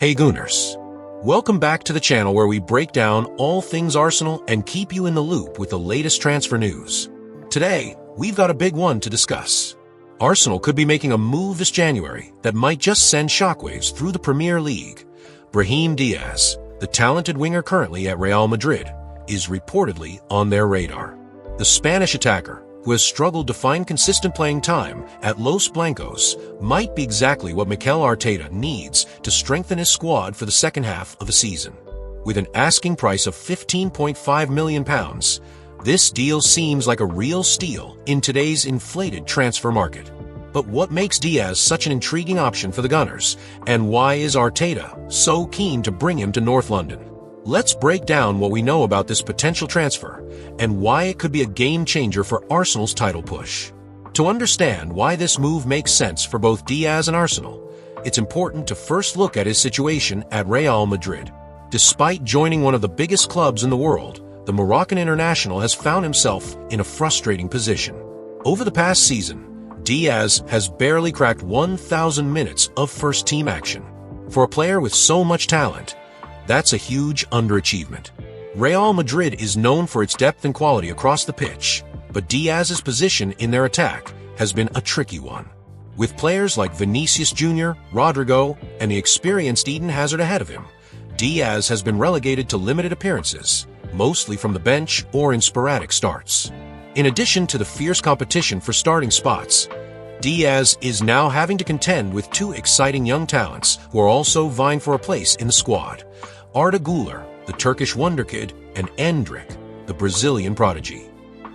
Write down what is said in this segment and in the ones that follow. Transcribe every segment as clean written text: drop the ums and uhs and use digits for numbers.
Hey Gooners! Welcome back to the channel where we break down all things Arsenal and keep you in the loop with the latest transfer news. Today, we've got a big one to discuss. Arsenal could be making a move this January that might just send shockwaves through the Premier League. Brahim Díaz, the talented winger currently at Real Madrid, is reportedly on their radar. The Spanish attacker, who has struggled to find consistent playing time at Los Blancos, might be exactly what Mikel Arteta needs to strengthen his squad for the second half of the season. With an asking price of £15.5 million, this deal seems like a real steal in today's inflated transfer market. But what makes Díaz such an intriguing option for the Gunners, and why is Arteta so keen to bring him to North London? Let's break down what we know about this potential transfer and why it could be a game-changer for Arsenal's title push. To understand why this move makes sense for both Díaz and Arsenal, it's important to first look at his situation at Real Madrid. Despite joining one of the biggest clubs in the world, the Moroccan international has found himself in a frustrating position. Over the past season, Díaz has barely cracked 1,000 minutes of first-team action. For a player with so much talent, that's a huge underachievement. Real Madrid is known for its depth and quality across the pitch, but Díaz's position in their attack has been a tricky one. With players like Vinicius Jr., Rodrigo, and the experienced Eden Hazard ahead of him, Díaz has been relegated to limited appearances, mostly from the bench or in sporadic starts. In addition to the fierce competition for starting spots, Díaz is now having to contend with two exciting young talents who are also vying for a place in the squad. Arda Güler, the Turkish wonderkid, and Endrick, the Brazilian prodigy.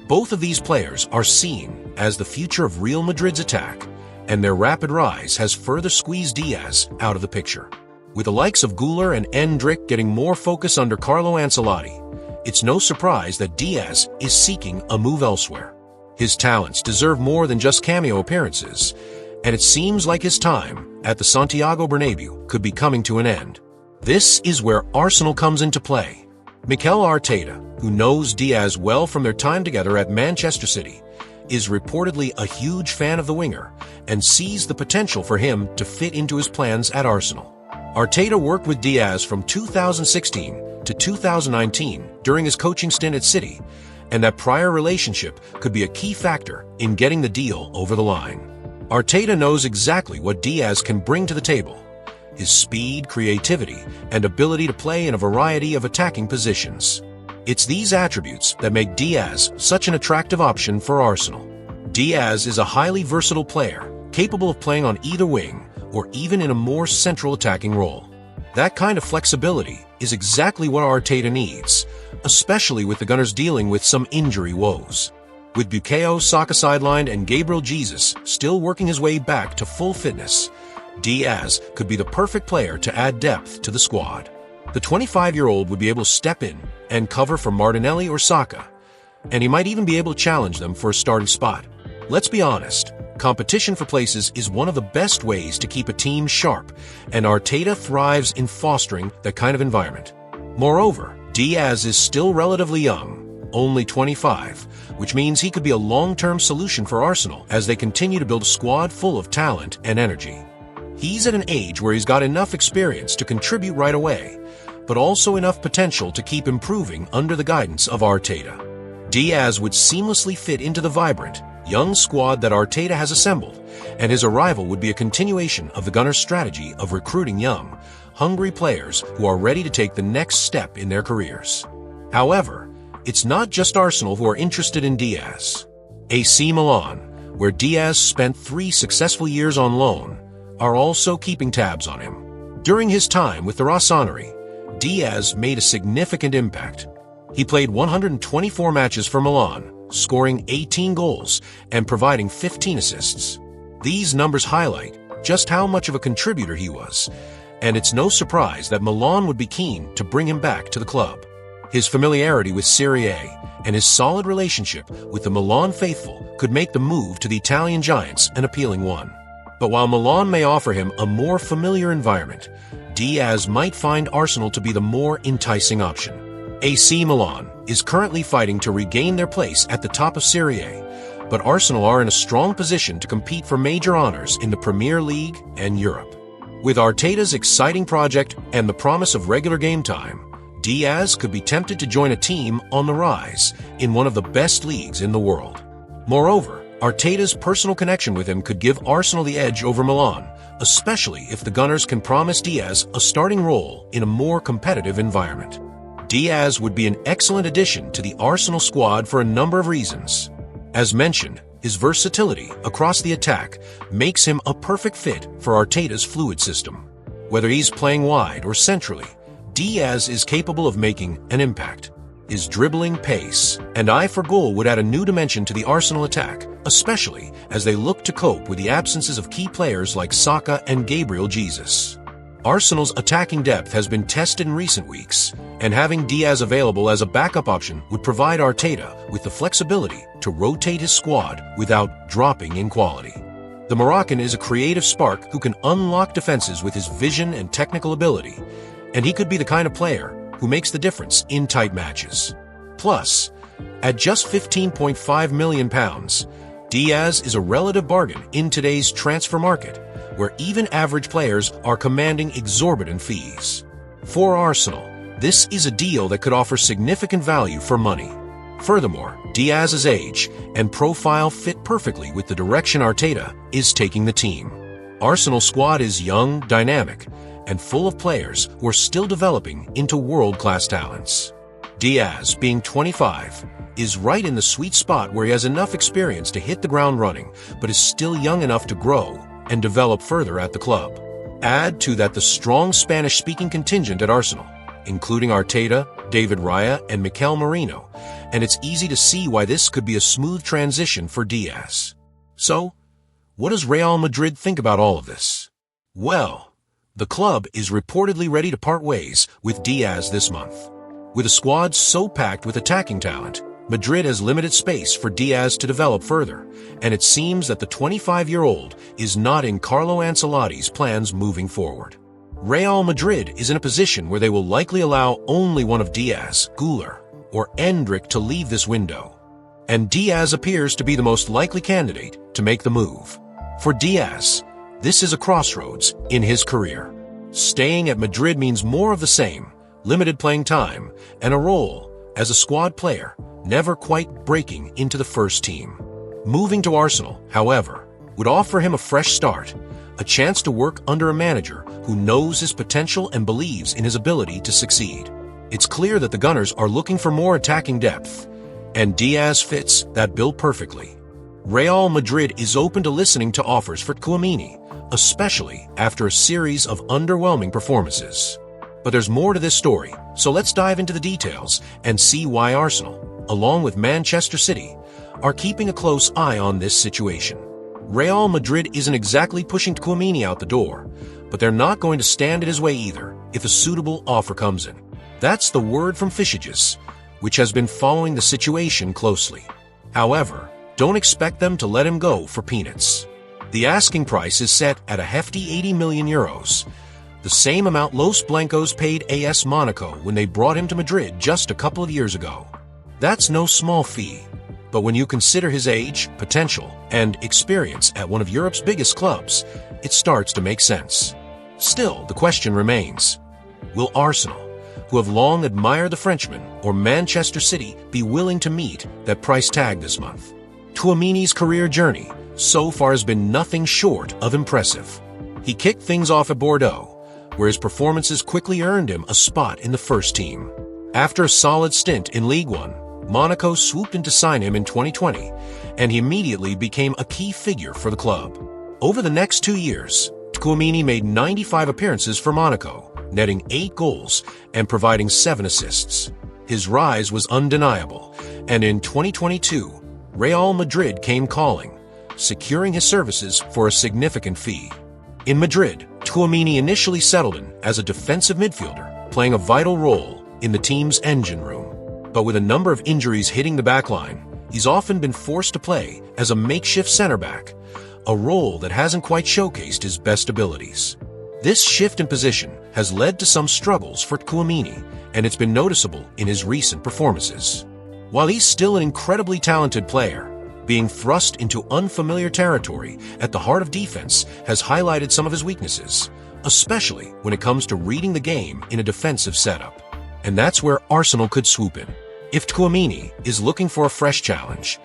Both of these players are seen as the future of Real Madrid's attack, and their rapid rise has further squeezed Díaz out of the picture. With the likes of Güler and Endrick getting more focus under Carlo Ancelotti, it's no surprise that Díaz is seeking a move elsewhere. His talents deserve more than just cameo appearances, and it seems like his time at the Santiago Bernabéu could be coming to an end. This is where Arsenal comes into play. Mikel Arteta, who knows Díaz well from their time together at Manchester City, is reportedly a huge fan of the winger and sees the potential for him to fit into his plans at Arsenal. Arteta worked with Díaz from 2016 to 2019 during his coaching stint at City, and that prior relationship could be a key factor in getting the deal over the line. Arteta knows exactly what Díaz can bring to the table: his speed, creativity, and ability to play in a variety of attacking positions. It's these attributes that make Díaz such an attractive option for Arsenal. Díaz is a highly versatile player, capable of playing on either wing or even in a more central attacking role. That kind of flexibility is exactly what Arteta needs, especially with the Gunners dealing with some injury woes. With Bukayo, Saka sidelined, and Gabriel Jesus still working his way back to full fitness, Díaz could be the perfect player to add depth to the squad. The 25-year-old would be able to step in and cover for Martinelli or Saka, and he might even be able to challenge them for a starting spot. Let's be honest, competition for places is one of the best ways to keep a team sharp, and Arteta thrives in fostering that kind of environment. Moreover, Díaz is still relatively young, only 25, which means he could be a long-term solution for Arsenal as they continue to build a squad full of talent and energy. He's at an age where he's got enough experience to contribute right away, but also enough potential to keep improving under the guidance of Arteta. Díaz would seamlessly fit into the vibrant, young squad that Arteta has assembled, and his arrival would be a continuation of the Gunners' strategy of recruiting young, hungry players who are ready to take the next step in their careers. However, it's not just Arsenal who are interested in Díaz. AC Milan, where Díaz spent 3 successful years on loan, are also keeping tabs on him. During his time with the Rossoneri, Díaz made a significant impact. He played 124 matches for Milan, scoring 18 goals and providing 15 assists. These numbers highlight just how much of a contributor he was, and it's no surprise that Milan would be keen to bring him back to the club. His familiarity with Serie A and his solid relationship with the Milan faithful could make the move to the Italian giants an appealing one. But while Milan may offer him a more familiar environment, Díaz might find Arsenal to be the more enticing option. AC Milan is currently fighting to regain their place at the top of Serie A, but Arsenal are in a strong position to compete for major honors in the Premier League and Europe. With Arteta's exciting project and the promise of regular game time, Díaz could be tempted to join a team on the rise in one of the best leagues in the world. Moreover, Arteta's personal connection with him could give Arsenal the edge over Milan, especially if the Gunners can promise Díaz a starting role in a more competitive environment. Díaz would be an excellent addition to the Arsenal squad for a number of reasons. As mentioned, his versatility across the attack makes him a perfect fit for Arteta's fluid system. Whether he's playing wide or centrally, Díaz is capable of making an impact. His dribbling pace and eye for goal would add a new dimension to the Arsenal attack, especially as they look to cope with the absences of key players like Saka and Gabriel Jesus. Arsenal's attacking depth has been tested in recent weeks, and having Díaz available as a backup option would provide Arteta with the flexibility to rotate his squad without dropping in quality. The Moroccan is a creative spark who can unlock defenses with his vision and technical ability, and he could be the kind of player who makes the difference in tight matches. Plus, at just £15.5 million, Díaz is a relative bargain in today's transfer market, where even average players are commanding exorbitant fees. For Arsenal, this is a deal that could offer significant value for money. Furthermore, Díaz's age and profile fit perfectly with the direction Arteta is taking the team. Arsenal's squad is young, dynamic, and full of players who are still developing into world-class talents. Díaz, being 25, is right in the sweet spot where he has enough experience to hit the ground running, but is still young enough to grow and develop further at the club. Add to that the strong Spanish-speaking contingent at Arsenal, including Arteta, David Raya, and Mikel Merino, and it's easy to see why this could be a smooth transition for Díaz. So, what does Real Madrid think about all of this? Well, the club is reportedly ready to part ways with Díaz this month. With a squad so packed with attacking talent, Madrid has limited space for Díaz to develop further, and it seems that the 25-year-old is not in Carlo Ancelotti's plans moving forward. Real Madrid is in a position where they will likely allow only one of Díaz, Güler, or Endrick to leave this window, and Díaz appears to be the most likely candidate to make the move. For Díaz, this is a crossroads in his career. Staying at Madrid means more of the same, limited playing time, and a role as a squad player, never quite breaking into the first team. Moving to Arsenal, however, would offer him a fresh start, a chance to work under a manager who knows his potential and believes in his ability to succeed. It's clear that the Gunners are looking for more attacking depth, and Díaz fits that bill perfectly. Real Madrid is open to listening to offers for Tchouaméni, especially after a series of underwhelming performances. But there's more to this story, so let's dive into the details and see why Arsenal, along with Manchester City, are keeping a close eye on this situation. Real Madrid isn't exactly pushing Tchouaméni out the door, but they're not going to stand in his way either if a suitable offer comes in. That's the word from Fishidges, which has been following the situation closely. However, don't expect them to let him go for peanuts. The asking price is set at a hefty €80 million, the same amount Los Blancos paid AS Monaco when they brought him to Madrid just a couple of years ago. That's no small fee, but when you consider his age, potential, and experience at one of Europe's biggest clubs, it starts to make sense. Still, the question remains, will Arsenal, who have long admired the Frenchman, or Manchester City, be willing to meet that price tag this month? Tchouaméni's career journey so far has been nothing short of impressive. He kicked things off at Bordeaux, where his performances quickly earned him a spot in the first team. After a solid stint in Ligue 1, Monaco swooped in to sign him in 2020, and he immediately became a key figure for the club. Over the next 2 years, Tchouaméni made 95 appearances for Monaco, netting 8 goals and providing 7 assists. His rise was undeniable, and in 2022, Real Madrid came calling, securing his services for a significant fee. In Madrid, Tchouaméni initially settled in as a defensive midfielder, playing a vital role in the team's engine room. But with a number of injuries hitting the backline, he's often been forced to play as a makeshift center-back, a role that hasn't quite showcased his best abilities. This shift in position has led to some struggles for Tchouaméni, and it's been noticeable in his recent performances. While he's still an incredibly talented player, being thrust into unfamiliar territory at the heart of defense has highlighted some of his weaknesses, especially when it comes to reading the game in a defensive setup. And that's where Arsenal could swoop in. If Tchouaméni is looking for a fresh challenge,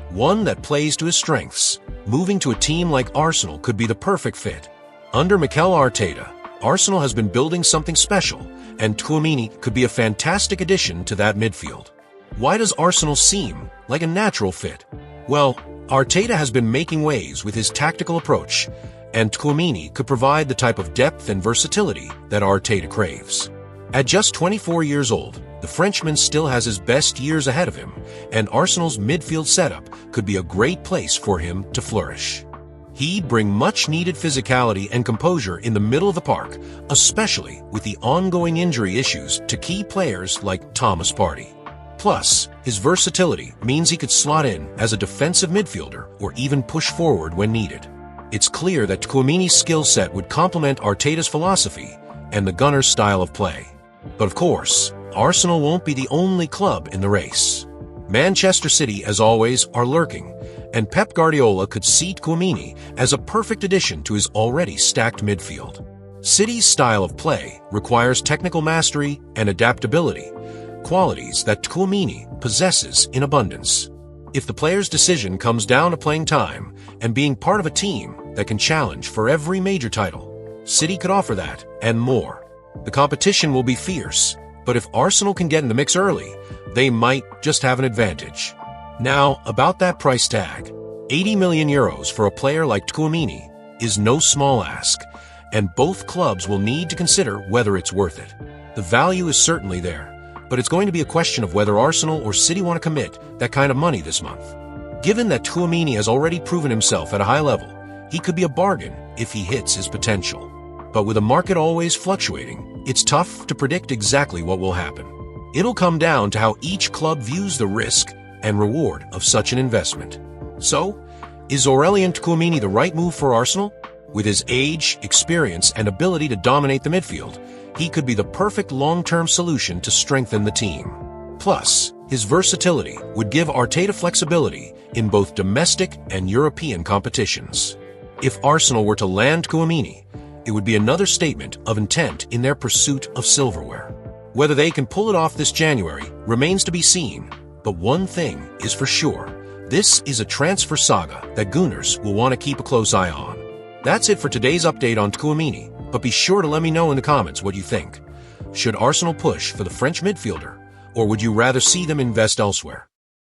one that plays to his strengths, moving to a team like Arsenal could be the perfect fit. Under Mikel Arteta, Arsenal has been building something special, and Tchouaméni could be a fantastic addition to that midfield. Why does Arsenal seem like a natural fit? Well, Arteta has been making waves with his tactical approach, and Tchouaméni could provide the type of depth and versatility that Arteta craves. At just 24 years old, the Frenchman still has his best years ahead of him, and Arsenal's midfield setup could be a great place for him to flourish. He'd bring much-needed physicality and composure in the middle of the park, especially with the ongoing injury issues to key players like Thomas Partey. Plus, his versatility means he could slot in as a defensive midfielder or even push forward when needed. It's clear that Tchouaméni's skill set would complement Arteta's philosophy and the Gunners' style of play. But of course, Arsenal won't be the only club in the race. Manchester City, as always, are lurking, and Pep Guardiola could see Tchouaméni as a perfect addition to his already stacked midfield. City's style of play requires technical mastery and adaptability, qualities that Tchouaméni possesses in abundance. If the player's decision comes down to playing time and being part of a team that can challenge for every major title, City could offer that and more. The competition will be fierce, but if Arsenal can get in the mix early, they might just have an advantage. Now, about that price tag. 80 million euros for a player like Tchouaméni is no small ask, and both clubs will need to consider whether it's worth it. The value is certainly there, but it's going to be a question of whether Arsenal or City want to commit that kind of money this month. Given that Tchouaméni has already proven himself at a high level, he could be a bargain if he hits his potential. But with a market always fluctuating, it's tough to predict exactly what will happen. It'll come down to how each club views the risk and reward of such an investment. So, is Aurélien Tchouaméni the right move for Arsenal? With his age, experience, and ability to dominate the midfield, he could be the perfect long-term solution to strengthen the team. Plus, his versatility would give Arteta flexibility in both domestic and European competitions. If Arsenal were to land Tchouaméni, it would be another statement of intent in their pursuit of silverware. Whether they can pull it off this January remains to be seen, but one thing is for sure. This is a transfer saga that Gunners will want to keep a close eye on. That's it for today's update on Tchouaméni, but be sure to let me know in the comments what you think. Should Arsenal push for the French midfielder, or would you rather see them invest elsewhere?